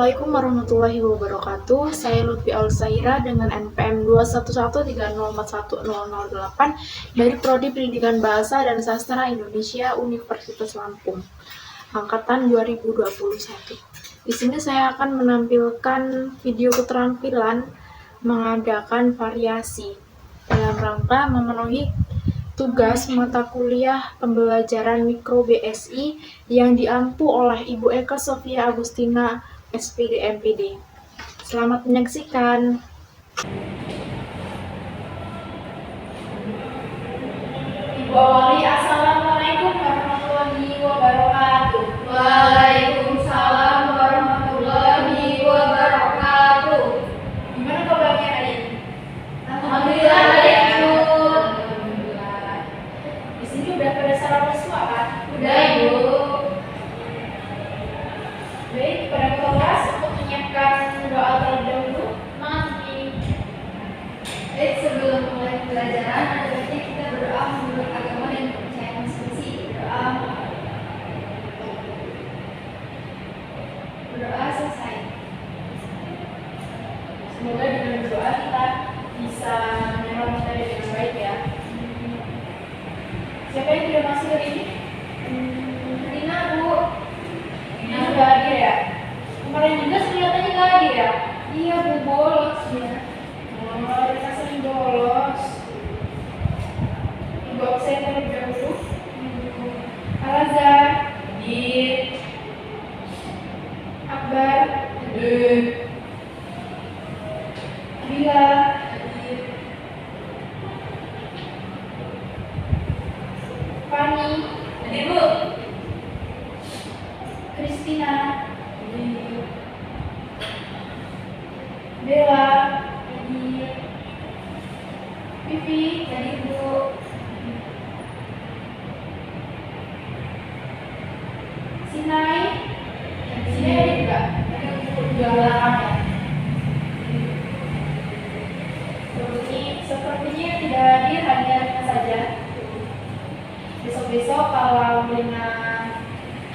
Assalamualaikum warahmatullahi wabarakatuh. Saya Lutfi Al-Saira dengan NPM 21130410008 dari Prodi Pendidikan Bahasa dan Sastra Indonesia Universitas Lampung, angkatan 2021. Di sini saya akan menampilkan video keterampilan mengadakan variasi dalam rangka memenuhi tugas mata kuliah pembelajaran Mikro BSI yang diampu oleh Ibu Eka Sofia Agustina, SPD MPD. Selamat menyaksikan. Ibu awali, Assalamualaikum warahmatullahi wabarakatuh. Waalaikumsalam warahmatullahi wabarakatuh. Gimana kabarnya hari ini? Alhamdulillah baik, Ibu. Alhamdulillah. Di sini udah pada sarapan semua kan? Udah, Ibu. Baik, pada kelas untuk menyiapkan doa terlebih dahulu. Sebelum mulai pembelajaran, ada baiknya kita berdoa menurut agama dan kepercayaan masing-masing. Berdoa selesai. Semoga dengan doa kita bisa menyerap materi dengan baik ya. Siapa yang tidak masuk hari ini? Rina, Bu. Ini sudah hadir ya? Kemarin juga kelihatannya nggak hadir ya? Iya, Bu, bolos ya. Oh, mereka sering bolos. Ibu absen terlebih dahulu. Al-Azhar, hadir. Akbar, hadir. Bila, hadir. Fani, Hadir, Bu. Kristina, hadir. Bella, hadir. Vivi, Hadir, Bu. Sinai, Sinai ada juga? Juga belakang ya? Sepertinya tidak hadir, hanya Rina saja. Besok-besok kalau Rina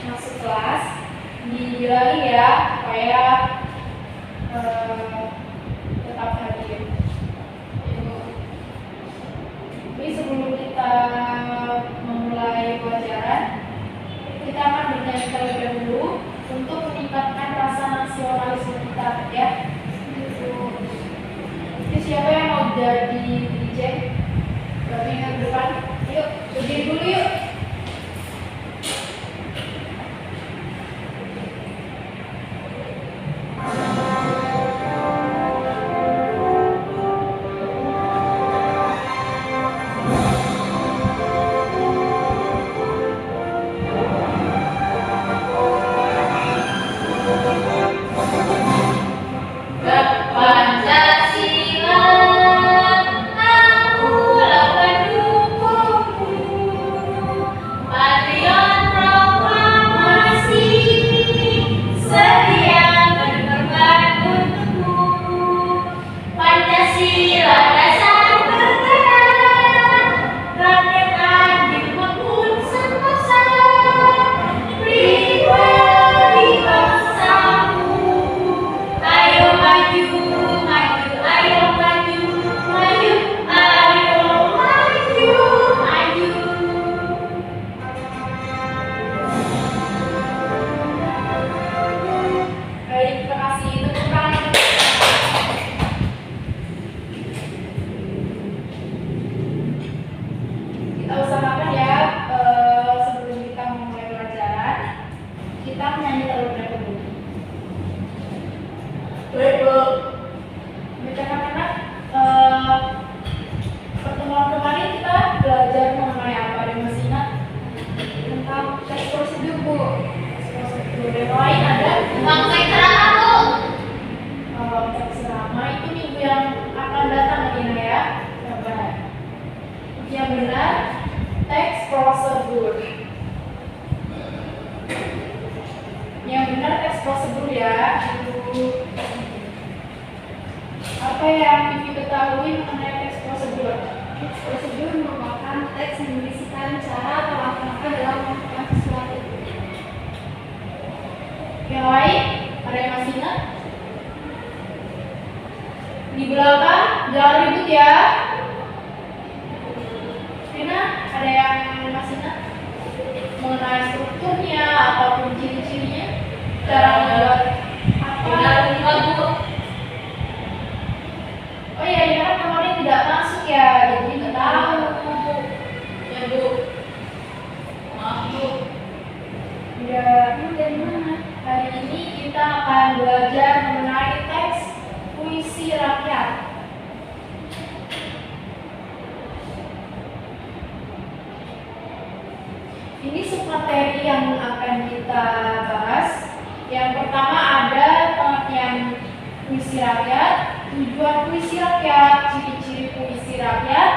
masuk kelas, dibilangin ya supaya tetap hadir. Jadi sebelum kita memulai pelajaran, kita akan bernyanyi terlebih dahulu untuk meningkatkan rasa nasionalisme kita ya. Jadi siapa yang mau jadi DJ? Berarti yang ke depan. Yuk, berdiri dulu yuk. Pancasila, aku lawan dukungmu. Patriot proklamasi, sedia berkorban untukmu. Pancasila dasar negara, rakyat adil maupun sentosa. Pribadi bangsamu, ayo maju, maju, ayo maju, maju, ayo maju, maju. Baik, terima kasih. Tepuk tangan. Kita usahakan ya sebelum kita memulai pelajaran, kita menyanyi terlebih dahulu. Baik, Bu. Baik, anak-anak, pertemuan kemarin kita belajar mengenai apa? Ada yang masih ingat? Tentang tes prosedur, Bu. Prosedur yang lain ada? Tentang keterangan, Bu. Kalau teks irama itu minggu yang akan datang Dina ya. Sabar. Yang benar teks prosedur. Yang benar teks prosedur ya. Apa yang Vivi ketahui mengenai teks prosedur? Teks prosedur merupakan teks yang berisikan cara atau langkah-langkah dalam melakukan sesuatu. Yang lain, ada yang masih ingat? Silakan, jangan ribut ya. Rina, ada yang masih mengenai strukturnya ataupun ciri-cirinya, cara membuat apa? Oh iya, ini kan kemarin tidak masuk ya, jadi nggak tahu. Ya Bu, maaf Bu. Ya, Bu dari mana? Hari ini kita akan belajar mengenai teks puisi rakyat. Ini submateri yang akan kita bahas. Yang pertama ada pengertian puisi rakyat, tujuan puisi rakyat, ciri-ciri puisi rakyat,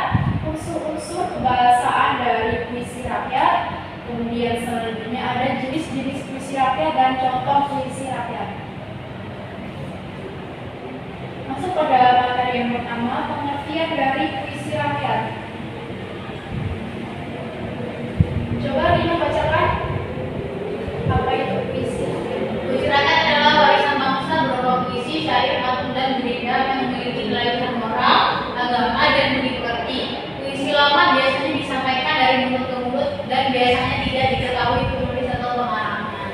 unsur-unsur kebahasaan dari puisi rakyat. Kemudian selanjutnya ada jenis-jenis puisi rakyat dan contoh puisi rakyat. Masuk pada materi yang pertama, pengertian dari puisi rakyat. Coba Rina bacakan apa itu puisi. Puisi rakyat adalah warisan bangsa berupa puisi, syair, patung, dan berita yang memiliki nilai moral, agama, dan budi pekerti. Puisi lama biasanya disampaikan dari mulut ke mulut dan biasanya tidak diketahui penulis atau pengarangnya.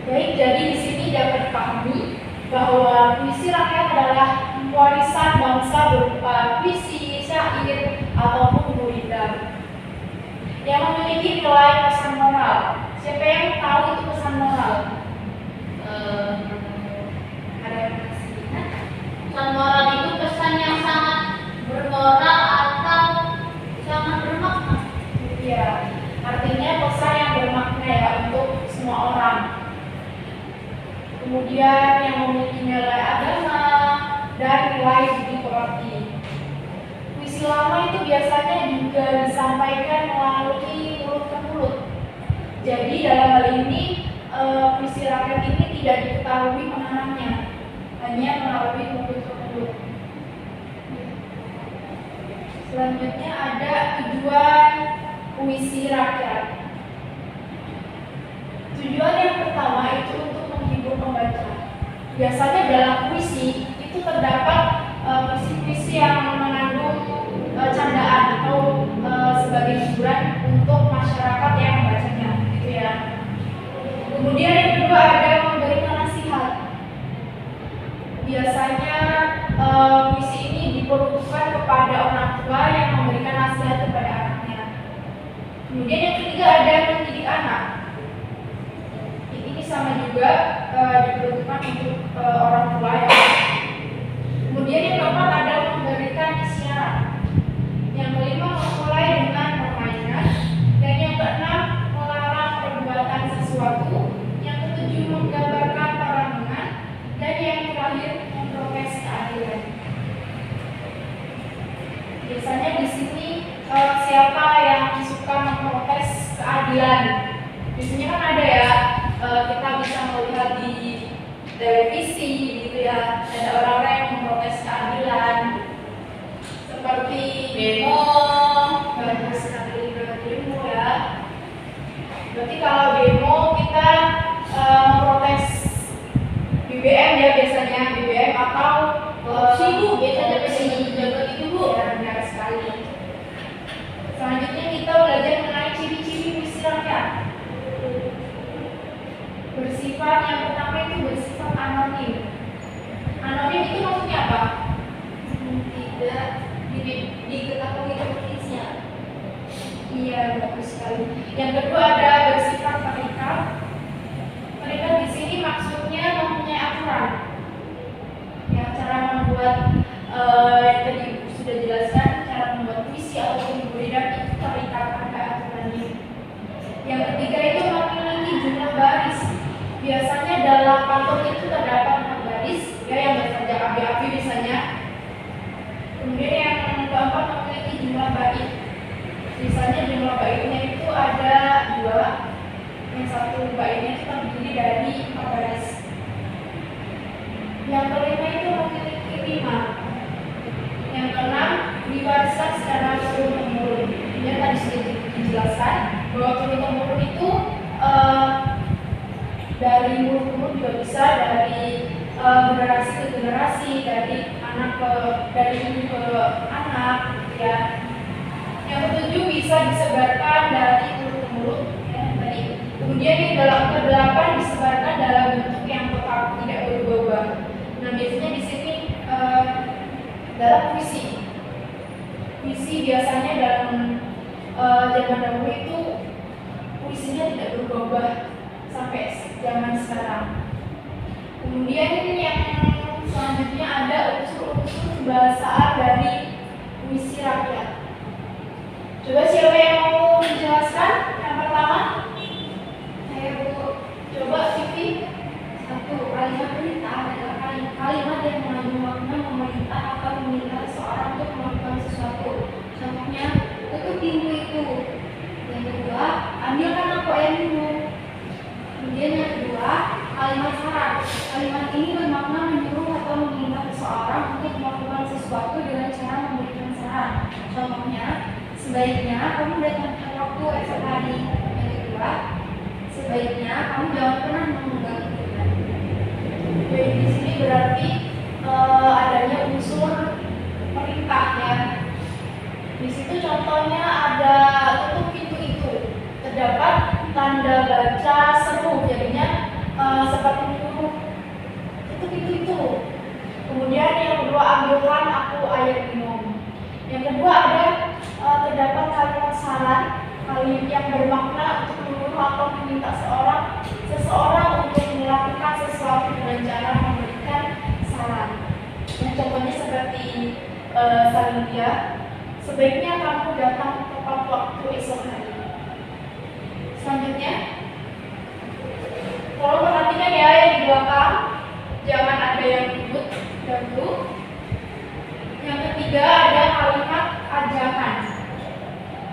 Baik, jadi di sini dapat dipahami bahwa puisi rakyat adalah warisan bangsa berupa puisi, syair, ataupun berita yang memiliki nilai pesan moral. Siapa yang tahu itu pesan moral? Ada yang masih ingat? Pesan moral itu pesan yang sangat bermoral atau sangat bermakna. Iya, artinya pesan yang bermakna ya untuk semua orang. Kemudian yang memiliki nilai agama dan nilai budi pekerti. Puisi lama itu biasanya juga disampaikan melalui mulut ke mulut. Jadi dalam hal ini puisi rakyat ini tidak diketahui pengarangnya, hanya melalui mulut ke mulut. Selanjutnya ada tujuan puisi rakyat. Tujuan yang pertama itu untuk menghibur pembaca. Biasanya dalam puisi itu terdapat puisi-puisi yang mengandung candaan atau sebagai hiburan untuk masyarakat yang membacanya, gitu ya. Kemudian yang kedua ada memberikan nasihat. Biasanya puisi ini diperuntukkan kepada orang tua yang memberikan nasihat kepada anaknya. Kemudian yang ketiga ada mendidik anak. Ini sama juga diperuntukkan untuk orang tua ya. Kemudian yang keempat ada memberikan isyarat. Yang kelima memulai dengan permainan. Dan yang keenam melarang perbuatan sesuatu. Yang ketujuh menggambarkan perangan. Dan yang terakhir memprotes keadilan. Biasanya di sini siapa yang suka memprotes keadilan? Biasanya kan ada ya, kita bisa melihat di televisi gitu ya, ada orang-orang yang memprotes keadilan seperti Demo. banyak sekali demo ya. Berarti kalau demo kita memprotes BBM ya, biasanya BBM atau Korupsi Bu, biasanya pejabat itu Bu. ya, benar sekali. Selanjutnya kita belajar mengenai ciri-ciri puisi rakyat. Bersifat yang pertama itu bersifat anonim. Anonim itu maksudnya apa? Tidak diketahui penulisnya. Iya, bagus sekali. Yang kedua ada bersifat terikat. Terikat di sini maksudnya mempunyai aturan. Ya, cara membuat yang tadi sudah jelaskan, cara membuat puisi ataupun berita itu terikat pada aturannya. Yang ketiga itu memiliki jumlah baris. Biasanya dalam pantun itu terdapat 4 baris, ya, yang bekerja api-api biasanya. Kemudian yang keempat memiliki jumlah bait. Misalnya jumlah baitnya itu ada 2. Yang satu baitnya itu terdiri dari 4 baris. Yang kelima itu memiliki rima. Yang keenam diwariskan secara turun-temurun. Ya, tadi sudah dijelaskan bahwa turun-temurun itu dari mulut ke mulut juga bisa, dari generasi ke generasi, dari ibu ke anak, gitu ya. Yang ketujuh, bisa disebarkan dari mulut ke mulut, ya, tadi. Kemudian yang kedelapan, disebarkan dalam bentuk yang tetap, tidak berubah-ubah. Nah, biasanya di sini dalam puisi. Puisi biasanya dalam zaman dahulu itu puisinya tidak berubah-ubah sampai zaman sekarang. Kemudian yang selanjutnya ada unsur-unsur kebahasaan dari puisi rakyat. Coba siapa yang mau menjelaskan? Yang pertama, saya coba Vivi. Satu, kalimat perintah adalah kalimat yang mengandung makna memerintah atau meminta seseorang untuk melakukan sesuatu. Contohnya, tutup pintu itu. Yang kedua, ambilkan aku air minum. Kemudian yang kedua, kalimat syarat. Kalimat ini bermakna menyuruh atau meminta seseorang untuk melakukan sesuatu dengan cara memberikan saran. Contohnya, sebaiknya kamu datangkan waktu esok hari. Yang kedua, sebaiknya kamu jangan pernah menunggang Tuhan. Oke, di sini berarti adanya unsur perintah, ya. Di situ contohnya ada tutup pintu itu, terdapat tanda baca seru, jadinya seperti menyuruh tutup pintu itu. Kemudian yang kedua, ambilkan aku air minum. Yang kedua ada terdapat kalimat saran, kalimat yang bermakna untuk menyuruh atau meminta seseorang untuk melakukan sesuatu dengan cara memberikan saran. Yang contohnya seperti Salindia, sebaiknya kamu datang tepat waktu esok hari. Selanjutnya, tolong perhatikan ya yang di belakang, jangan ada yang ribut dahulu. Yang ketiga ada kalimat ajakan.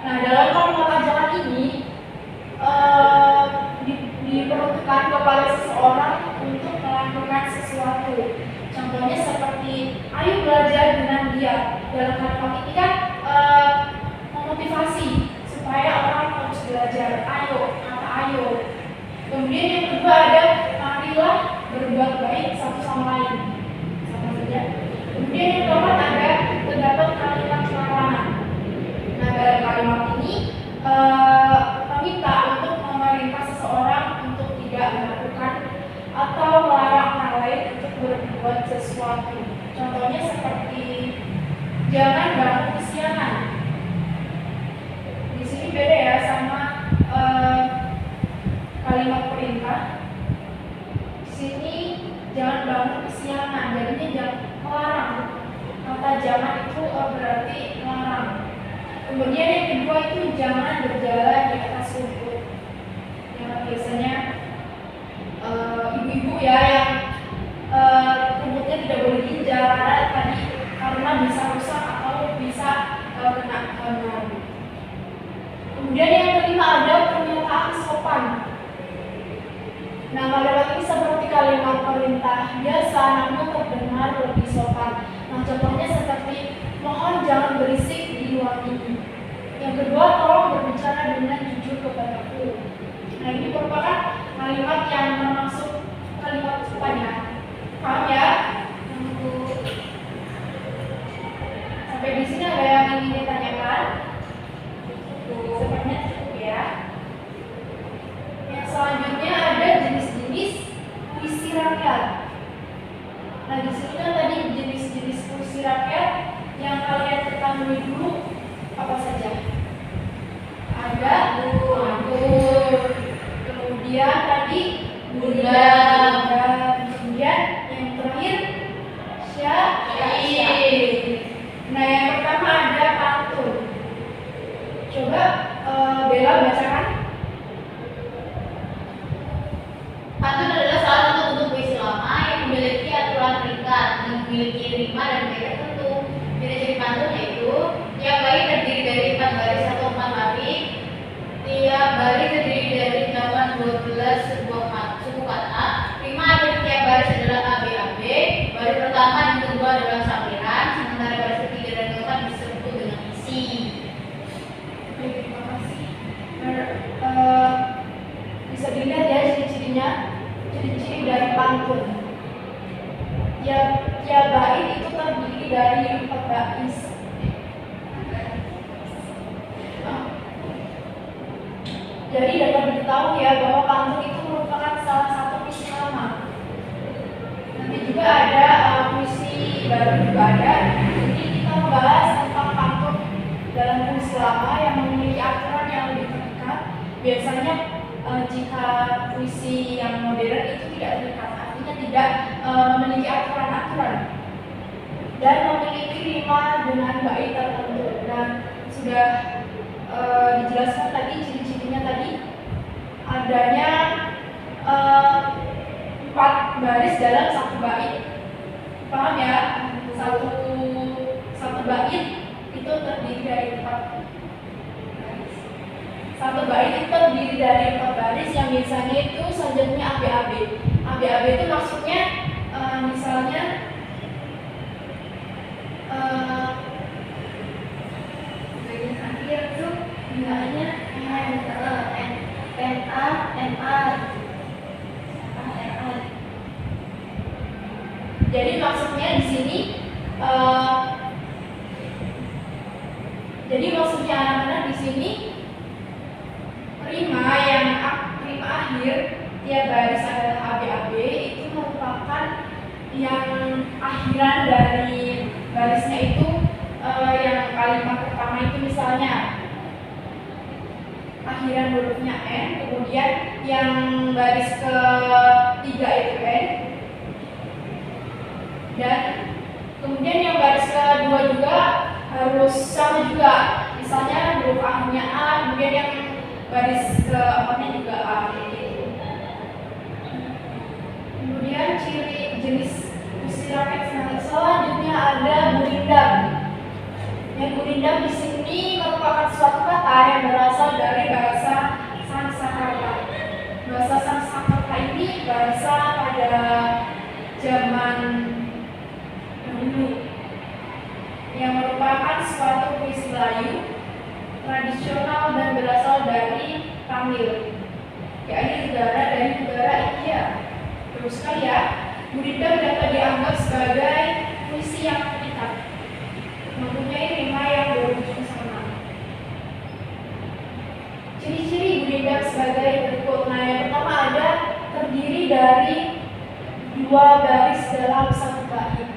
Nah, dalam kalimat ajakan ini diperuntukkan kepada seseorang untuk melakukan sesuatu. Contohnya seperti, ayo belajar dengan dia. Dalam kalimat ini kan memotivasi supaya orang harus belajar. Ayo, kata ayo. Kemudian yang kedua ada, marilah berbuat baik satu sama lain. Sama saja. Kemudian yang keempat ada terdapat kalimat larangan. Nah, dalam kalimat ini meminta untuk memerintah seseorang untuk tidak melakukan atau melarang orang lain untuk berbuat sesuatu. Contohnya seperti, jangan bangun kesiangan. Di sini beda ya sama kalimat perintah. Di sini jangan bangun kesiangan, jadinya jangan melarang. Kata jangan itu berarti melarang. Kemudian yang kedua itu jangan berjalan di atas rumput. Yang biasanya ibu-ibu ya yang rumputnya tidak boleh diinjak karena bisa rusak atau bisa kena nyamuk. Kemudian yang kelima ada pernyataan sopan. Nah, kalimat ini seperti kalimat perintah biasa namun terdengar lebih sopan. Nah, contohnya seperti, mohon jangan berisik di ruang ini. Yang kedua, tolong berbicara dengan jujur kepadaku. Nah, ini merupakan kalimat yang termasuk kalimat sopan ya. Paham ya? Sampai di sini ada yang ingin ditanyakan? Sepertinya cukup ya. Yang selanjutnya ada jenis-jenis puisi rakyat. Nah, di sini kan tadi jenis-jenis puisi rakyat yang kalian ketahui dulu apa saja? Ada Tutur, kemudian tadi Bunda, kemudian yang terakhir Syair. Nah, yang pertama ada pantun. Coba Bella bacakan. Pantun adalah salah satu bentuk puisi lama yang memiliki aturan ringkas dan memiliki rima dan gaya tertentu. Ciri-ciri pantun yaitu tiap bait terdiri dari 4 baris atau 4 baris. Tiap baris terdiri dari 8-12 suku kata. Rima dari tiap baris adalah ABAB. Baris pertama dan kedua adalah sampiran, sementara baris ketiga dan keempat disebut dengan isi. Oke, terima kasih. Bisa dilihat ya ciri-cirinya, ciri-ciri dari pantun. Tiap bait itu terdiri dari 4 baris. Jadi dapat diketahui ya bahwa pantun itu merupakan salah satu puisi lama. Nanti juga ada puisi baru juga ada. Jadi kita membahas tentang pantun dalam puisi lama yang memiliki aturan yang lebih terikat. Biasanya jika puisi yang modern itu tidak terikat, artinya tidak memiliki aturan-aturan dan memiliki rima dengan bait tertentu. Dan sudah dijelaskan tadi ciri-cirinya tadi adanya 4 baris dalam satu bait. Paham ya? Satu bait itu terdiri dari 4 baris. Satu bait itu terdiri dari 4 baris yang biasanya itu sajaknya ABAB. ABAB itu maksudnya misalnya bagian akhir itu bilangnya jadi maksudnya di sini anak-anak di sini rima akhir tiap baris adalah ABAB itu merupakan yang akhiran dari barisnya itu yang kalimat pertama itu misalnya akhiran hurufnya N, kemudian yang baris ketiga itu N, dan kemudian yang baris kedua juga harus sama juga, misalnya huruf akhirnya A, kemudian yang baris keempatnya juga A gitu. Kemudian ciri jenis puisi rakyat selanjutnya ada gurindam. Yang gurindam di sini merupakan suatu kata yang berasal dari bahasa Sanskerta. Bahasa Sanskerta ini bahasa pada zaman dahulu yang merupakan suatu puisi Melayu tradisional dan berasal dari Tamil, yakni dari negara India. Terus sekali ya, gurindam dapat dianggap sebagai puisi yang terikat, mempunyai rima yang berujung sama. Ciri-ciri gurindam sebagai berikut. Nah, yang pertama ada terdiri dari 2 baris dalam satu bait.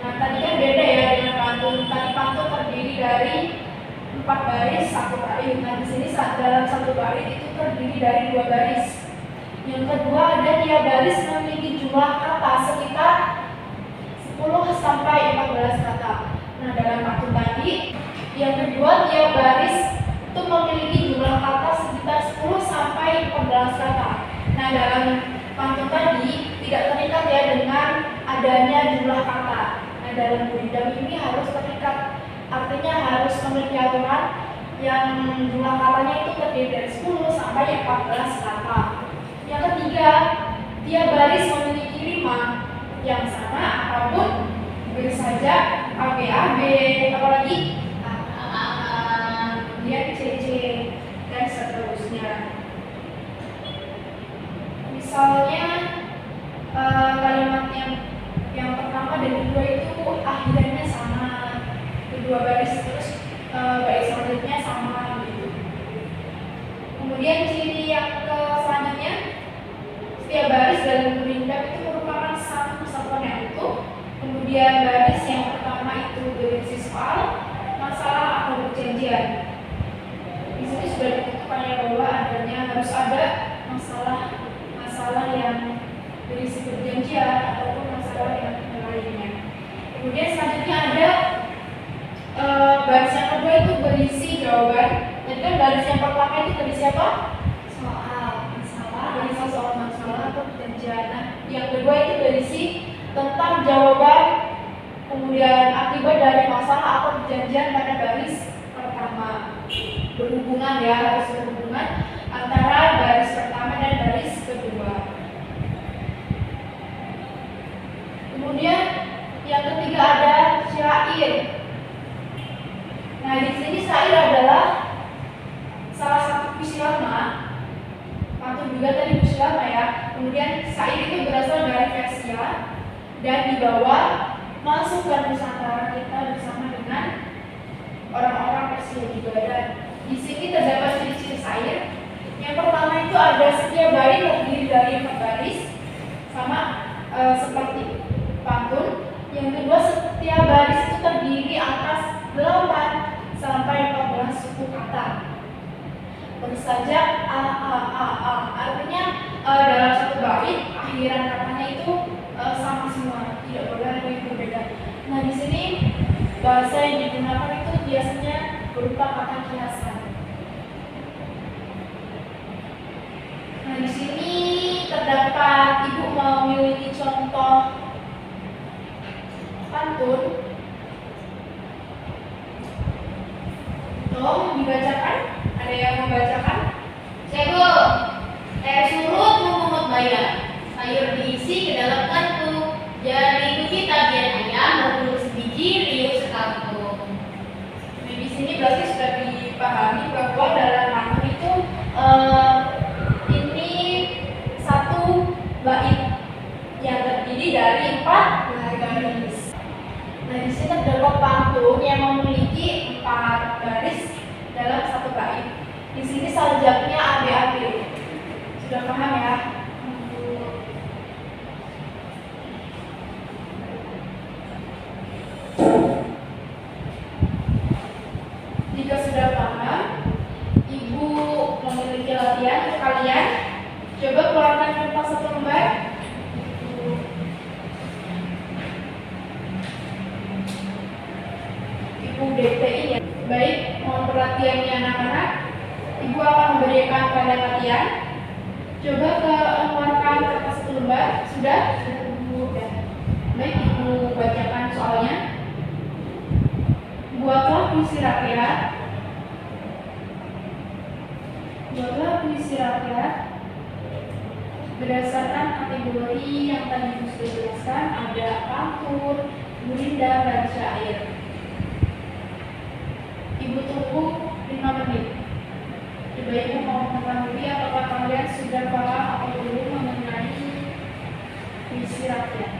Nah, tadi kan beda ya dengan pantun. Tadi pantun terdiri dari 4 baris satu bait. Nah, di sini dalam satu bait itu terdiri dari 2 baris. Yang kedua ada tiap baris memiliki jumlah kata sekitar 10 sampai 14 kata. Nah, dalam pantun tadi, yang kedua tiap baris itu memiliki jumlah kata sekitar 10 sampai 14 kata. Nah, dalam pantun tadi tidak terikat ya dengan adanya jumlah kata. Nah, dalam gurindam ini harus terikat, artinya harus memiliki aturan yang jumlah katanya itu terdiri dari 10 sampai 14 kata. Yang ketiga, tiap baris memiliki rima yang sama ataupun beri saja ABAB, apalagi kemudian CC dan seterusnya. Misalnya kalimat yang pertama dan kedua itu akhirnya sama, kedua baris terus baris selanjutnya sama gitu. Kemudian ciri yang selanjutnya, setiap baris dalam gurindam itu merupakan satu kesatuan yang utuh. Kemudian baris yang pertama itu berisi soal, masalah atau perjanjian. Di sini sudah ditentukan ya bahwa harus ada masalah yang berisi perjanjian ataupun masalah yang lainnya. Kemudian selanjutnya ada baris yang kedua itu berisi jawaban. Jadi kan baris yang pertama itu berisi apa? Berisi soal masalah atau perjanjian. Nah, yang kedua itu berisi tentang jawaban, kemudian akibat dari masalah atau perjanjian pada baris pertama. Berhubungan ya, harus berhubungan antara baris pertama dan baris kedua. Kemudian yang ketiga ada syair. Nah, di sini syair adalah salah satu puisi lama. Pantun juga tadi puisi agama ya. Kemudian syair itu berasal dari Persia dan dibawa masuk ke Nusantara kita bersama dengan orang-orang Persia juga. Dan di sini terdapat ciri-ciri syair. Yang pertama itu ada setiap bait terdiri dari 4 baris sama seperti pantun. Yang kedua, setiap baris itu terdiri atas 8 sampai 14 suku kata. Tentu saja a. Artinya dalam satu bait akhiran katanya itu sama semua, tidak boleh ada yang berbeda. Nah, di sini bahasa yang digunakan itu biasanya berupa kata kiasan. Nah, di sini terdapat Ibu memiliki contoh pantun. Tolong dibacakan. Ada yang membacakan? Cebo, air surut memungut bayam, sayur diisi ke dalam kantung, jangan diikuti tabiat ayam, berbulu sebiji, riuh sekampung. Nah, di sini berarti sudah dipahami bahwa dalam pantun itu ini satu bait yang terdiri dari 4 baris. Nah, di sini terdapat pantun yang memiliki 4 baris dalam satu bait. Di sini sajaknya AB. Sudah paham ya? Jika sudah paham, Ibu memiliki latihan untuk kalian. Coba keluarkan kertas 1 lembar. Ibu DTI ya. Baik, mohon perhatiannya anak-anak. Ibu akan memberikan pada latihan. Coba keluarkan kertas 1 lembar. Sudah? Sudah. Baik, Ibu bacakan soalnya. Buatlah puisi rakyat. Buatlah puisi rakyat berdasarkan kategori yang tadi Ibu sudah jelaskan. Ada pantun, gurindam, dan syair. Ibu tunggu 5 menit. Coba Ibu mau mengetahui apakah kalian sudah paham atau belum mengenai puisi rakyat.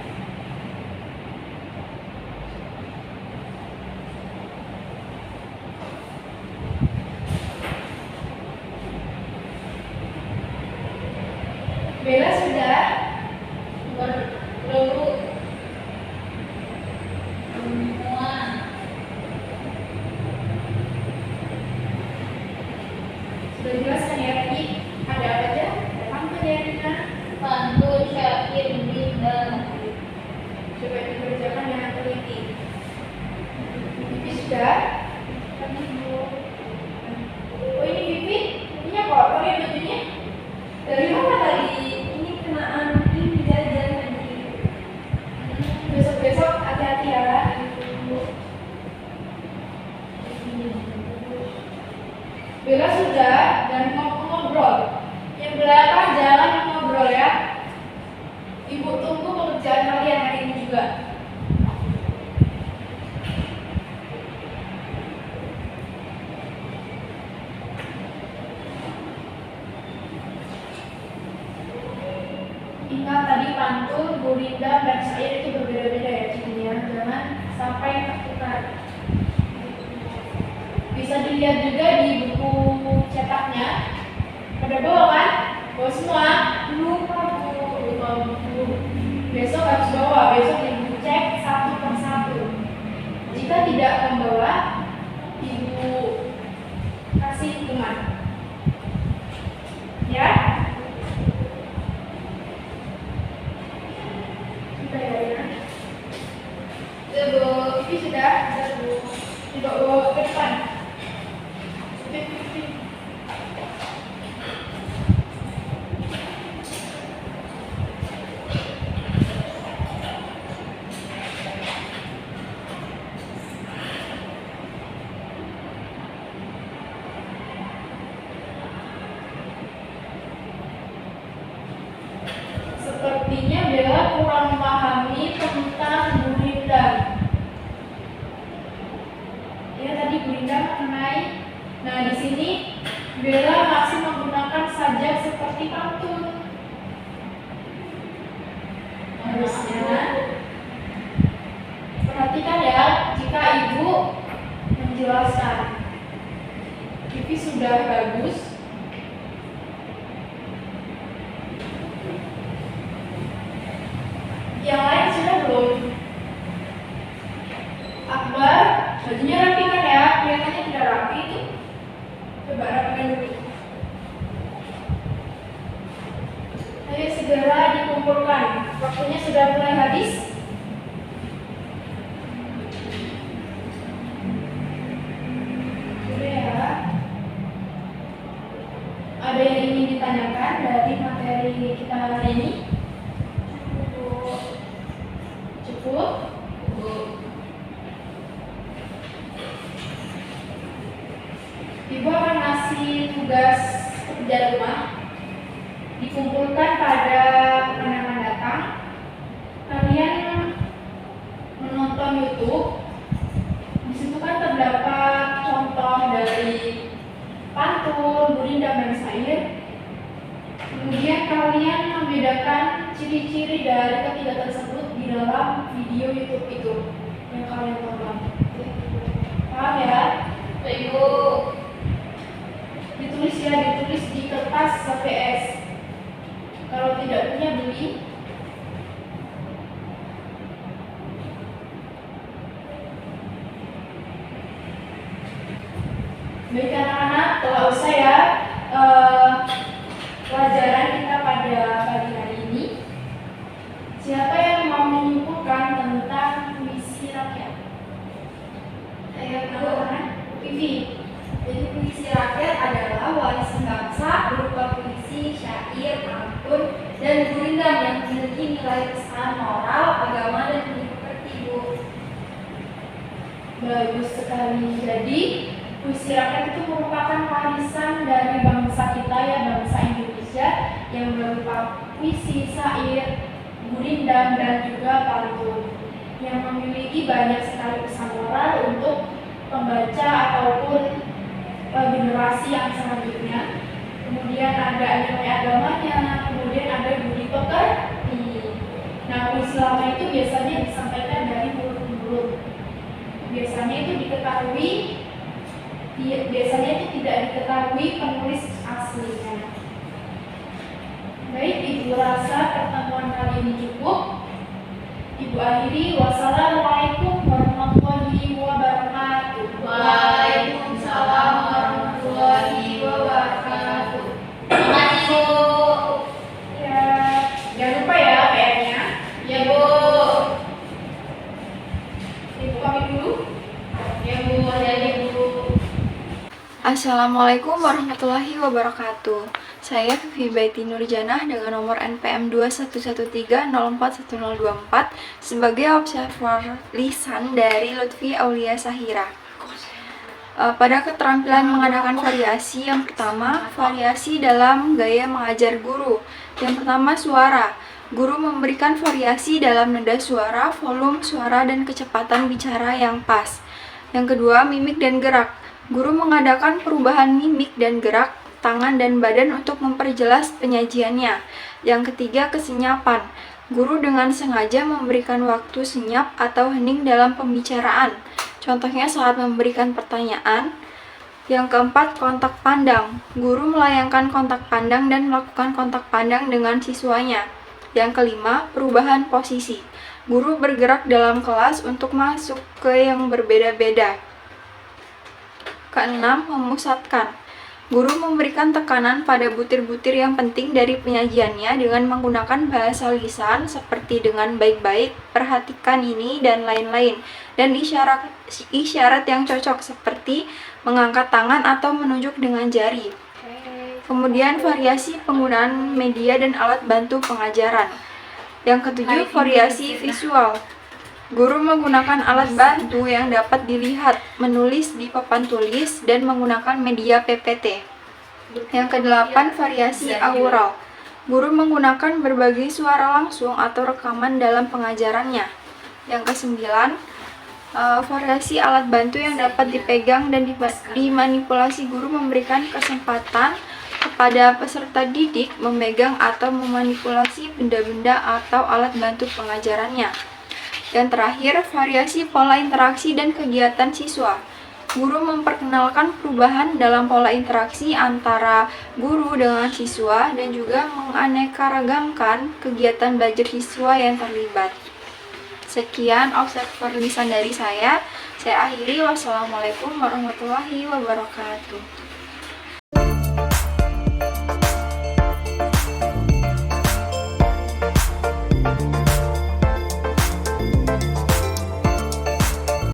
Bella sudah? Belum. Semua. Sudah jelas kan ya tadi? Ada apa aja? Ada pantun ya, Rina? Pantun, syair, gurindam. Coba dikerjakan dengan teliti. Bibi sudah? Tadi Bu. Oh, ini Bibi? Bibinya kotor ya bajunya? Dari mana tadi? Ini kenaan ini jajan tadi. Besok-besok hati-hati ya. Bella sudah dan ngobrol. Yang belakang jangan ngobrol ya. Ibu tunggu pekerjaan kalian hari ini juga. Ingat tadi pantun, gurindam, dan syair itu berbeda-beda ya cirinya. Jangan sampai tertukar. Bisa dilihat juga di buku cetaknya. Pada bawa kan? Bawa semua? Lupa buku. Besok harus bawa. Besok Ibu cek 1 per 1. Jika tidak membawa, Ibu kasih hitungan. Ya? Sudah ya, Rina? Sudah, Bu. Ini sudah? Sudah, Bu. Coba bawa ke depan. Sepertinya Bella kurang memahami tentang gurindam. Ya tadi gurindam mengenai. Nah di sini Bella masih menggunakan sajak seperti pantun. Selanjutnya, perhatikan ya jika ibu menjelaskan. TV sudah bagus. Yang lain sudah belum? Akbar, bajunya rapi kan ya? Kelihatannya tidak rapi itu. Coba rapikan dulu. Ayo segera dikumpulkan. Waktunya sudah mulai habis. Sudah ya. Ada yang ingin ditanyakan dari materi kita hari ini? Cukup? Ibu akan ngasih tugas kerja rumah dikumpulkan pada pekan datang. Kalian menonton YouTube. Di situ kan terdapat contoh dari pantun, gurindam, dan syair. Kemudian kalian membedakan ciri-ciri dari ketiga tersebut di dalam video YouTube itu yang kalian tonton. Paham ya? Ibu. Ditulis ya, ditulis di kertas HVS. Kalau tidak punya beli. Baik anak-anak, telah usai ya pelajaran kita pada pagi hari ini. Siapa yang mau menyimpulkan tentang puisi rakyat? Saya anak Vivi. Jadi puisi rakyat adalah warisan bangsa berupa puisi, syair, pantun, dan gurindam yang memiliki nilai pesan moral, agama, dan budi pekerti, Bu. Bagus sekali. Jadi puisi rakyat itu merupakan warisan dari bangsa kita ya, bangsa Indonesia, yang berupa puisi, syair, gurindam, dan juga pantun yang memiliki banyak sekali pesan moral untuk pembaca ataupun generasi yang selanjutnya. Kemudian ada nilai agamanya, kemudian ada budi pekerti. Nah, puisi lama itu biasanya disampaikan dari mulut ke mulut. Biasanya itu tidak diketahui penulis aslinya. Baik, Ibu rasa pertemuan kali ini cukup. Ibu akhiri, wassalamualaikum warahmatullahi wabarakatuh. Waalaikumsalam warahmatullahi wabarakatuh. Terima kasih, Bu. Ya, jangan lupa ya PR-nya. Ya, Bu. Ibu pamit dulu. Ya, Bu. Hati-hati, Bu. Assalamualaikum warahmatullahi wabarakatuh. Saya Vivi Baiti Nurjanah dengan nomor NPM 2113041024 sebagai observer lisan dari Lutfi Aulia Sahira. Pada keterampilan mengadakan variasi, yang pertama, variasi dalam gaya mengajar guru. Yang pertama, suara. Guru memberikan variasi dalam nada suara, volume suara, dan kecepatan bicara yang pas. Yang kedua, mimik dan gerak. Guru mengadakan perubahan mimik dan gerak tangan dan badan untuk memperjelas penyajiannya. Yang ketiga, kesenyapan. Guru dengan sengaja memberikan waktu senyap atau hening dalam pembicaraan. Contohnya saat memberikan pertanyaan. Yang keempat, kontak pandang. Guru melayangkan kontak pandang dan melakukan kontak pandang dengan siswanya. Yang kelima, perubahan posisi. Guru bergerak dalam kelas untuk masuk ke yang berbeda-beda. Keenam, memusatkan. Guru memberikan tekanan pada butir-butir yang penting dari penyajiannya dengan menggunakan bahasa lisan seperti dengan baik-baik, perhatikan ini, dan lain-lain. Dan isyarat yang cocok seperti mengangkat tangan atau menunjuk dengan jari. Kemudian variasi penggunaan media dan alat bantu pengajaran. Yang ketujuh, variasi visual. Guru menggunakan alat bantu yang dapat dilihat, menulis di papan tulis, dan menggunakan media PPT. Yang kedelapan, variasi aural. Guru menggunakan berbagai suara langsung atau rekaman dalam pengajarannya. Yang kesembilan, variasi alat bantu yang dapat dipegang dan dimanipulasi. Guru memberikan kesempatan kepada peserta didik memegang atau memanipulasi benda-benda atau alat bantu pengajarannya. Dan terakhir, variasi pola interaksi dan kegiatan siswa. Guru memperkenalkan perubahan dalam pola interaksi antara guru dengan siswa dan juga menganeka-ragamkan kegiatan belajar siswa yang terlibat. Sekian observer lisan dari saya. Saya akhiri. Wassalamualaikum warahmatullahi wabarakatuh.